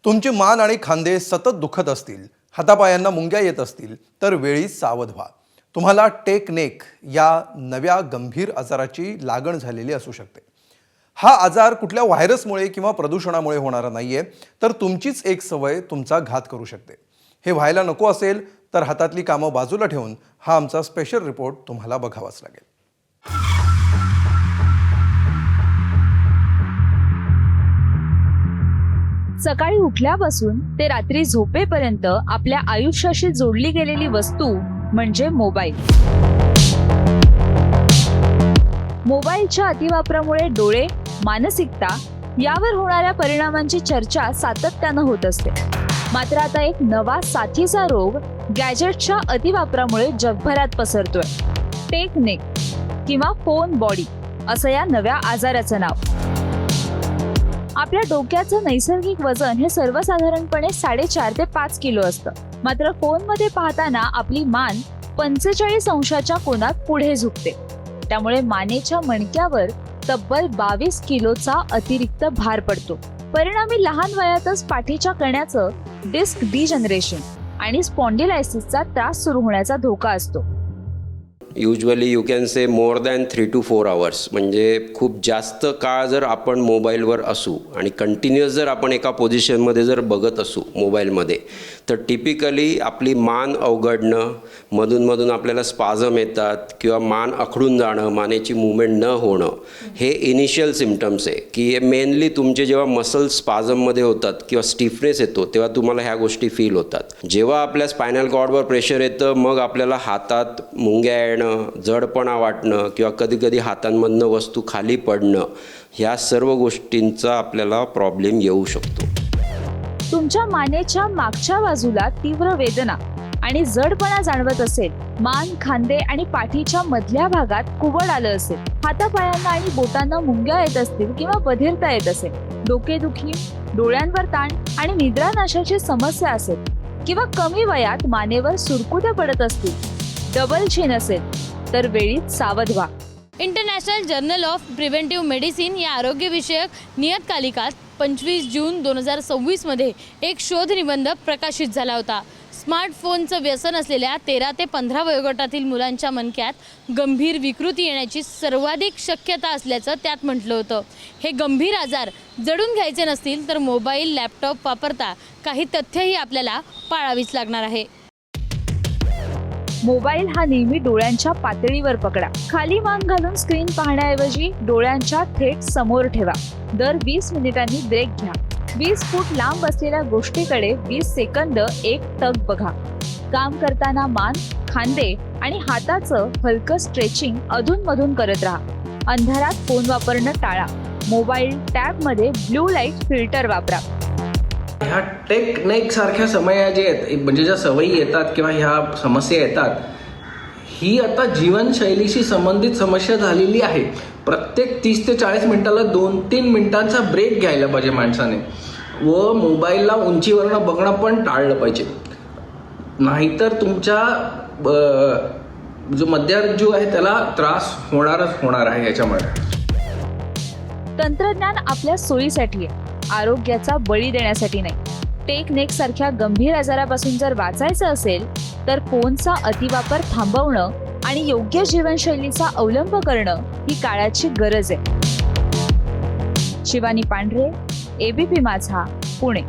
तुमची मान आणि खांदे सतत दुखत असतील, हातापायांना मुंग्या येत असतील तर वेळीच सावध व्हा. तुम्हाला टेक नेक या नव्या गंभीर आजाराची लागण झालेली असू शकते. हा आजार कुठल्या व्हायरसमुळे किंवा प्रदूषणामुळे होणारा नाहीये, तर तुमचीच एक सवय तुमचा घात करू शकते. हे व्हायला नको असेल तर हातातली कामं बाजूला ठेवून हा आमचा स्पेशल रिपोर्ट तुम्हाला बघावाच लागेल. सकाळी उठल्यापासून ते रात्री झोपेपर्यंत आपल्या आयुष्याशी जोडली गेलेली वस्तू म्हणजे मोबाईल. मोबाईलच्या अतिवापरामुळे डोळे, मानसिकता यावर होणाऱ्या परिणामांची चर्चा सातत्यानं होत असते. मात्र आता एक नवा साथीचा रोग गॅजेटच्या अतिवापरामुळे जगभरात पसरतोय. टेक नेक किंवा फोन बॉडी असं या नव्या आजाराचं नाव. आपल्या डोक्याचं नैसर्गिक वजन हे सर्वसाधारणपणे 4.5 ते 5 किलो असतं. मात्र फोनमध्ये पाहताना आपली मान 45 अंशाच्या कोनात पुढे झुकते. त्यामुळे मानेच्या मणक्यावर तब्बल 22 किलोचा अतिरिक्त भार पडतो. परिणामी लहान वयातच पाठीच्या कण्याचं डिस्क डिजनरेशन आणि स्पॉन्डिलायसिसचा त्रास सुरू होण्याचा धोका असतो. Usually you can say more than 3 to 4 hours. म्हणजे खूप जास्त काळ जर आपण मोबाईलवर असू आणि कंटिन्युअस जर आपण एका पोझिशनमध्ये जर बघत असू मोबाईलमध्ये, तर टिपिकली आपली मान अवघडणं, मधून आपल्याला स्पाझम येतात किंवा मान आखडून जाणं, मानेची मूवमेंट न होणं, हे इनिशियल सिम्पटम्स आहे की हे मेनली तुमचे जेव्हा मसल स्पाझममध्ये होतात किंवा स्टिफनेस येतो तेव्हा तुम्हाला ह्या गोष्टी फील होतात. जेव्हा आपल्या स्पायनल कॉर्डवर प्रेशर येतं मग आपल्याला हातात मुंग्या येणं, जडपणा वाटणं किंवा कधी हातांमधनं वस्तू खाली पडणं, ह्या सर्व गोष्टींचा आपल्याला प्रॉब्लेम येऊ शकतो. तुमच्या मानेच्या मागच्या बाजूला तीव्र वेदना आणि जडपणा जाणवत असेल, मान, खांदे आणि पाठीच्या मधल्या भागात कुबड आलं असेल, हातापायांना आणि बोटांना मुंग्या येत असतील किंवा बधिरता येत असेल, डोकेदुखी, डोळ्यांवर ताण आणि निद्रानाशाची समस्या असेल किंवा कमी वयात मानेवर सुरकुत्या पडत असतील, डबल चिन असेल तर वेळीच सावध व्हा. International journal of preventive medicine या आरोग्यविषयक नियतकालिकात 25 जून 2026 मध्ये एक शोध निबंध प्रकाशित झाला होता. स्मार्टफोनचं व्यसन असलेल्या 13 ते 15 वयोगटातील मुलांच्या मणक्यात गंभीर विकृती येण्याची सर्वाधिक शक्यता असल्याचं त्यात म्हटलं होतं. हे गंभीर आजार जडून घ्यायचे नसतील तर मोबाईल, लॅपटॉप वापरता काही तथ्यही आपल्याला पाळावीच लागणार आहे. मोबाईल हा नेहमी डोळ्यांच्या पातळीवर पकडा. खाली मान घालून स्क्रीन पाहण्याऐवजी डोळ्यांच्या थेट समोर ठेवा. दर 20 मिनिटांनी ब्रेक घ्या. 20 फूट लांब असलेल्या गोष्टीकडे 20 सेकंद एकटक बघा. काम करताना मान, खांदे आणि हाताचं हलकं स्ट्रेचिंग अधूनमधून करत राहा. अंधारात फोन वापरणं टाळा. मोबाईल टॅबमध्ये ब्लू लाईट फिल्टर वापरा. ह्या टेक नेक सारख्या समस्या जे आहेत, म्हणजे ज्या सवयी येतात किंवा ह्या समस्या येतात, ही आता जीवनशैलीशी संबंधित समस्या झालेली आहे. प्रत्येक 30 ते 40 मिनिटाला 2-3 मिनिटांचा ब्रेक घ्यायला पाहिजे माणसाने व मोबाईलला उंचीवरनं बघणं पण टाळलं पाहिजे. नाहीतर तुमच्या जो मध्यजू आहे त्याला त्रास होणार आहे याच्यामुळे. तंत्रज्ञान आपल्या सोयीसाठी आहे, आरोग्याचा बळी देण्यासाठी नाही. टेक नेक सारख्या गंभीर आजारापासून जर वाचायचं असेल तर फोनचा अतिवापर थांबवणं आणि योग्य जीवनशैलीचा अवलंब करणं ही काळाची गरज आहे. शिवानी पांढरे, ABP माझा, पुणे.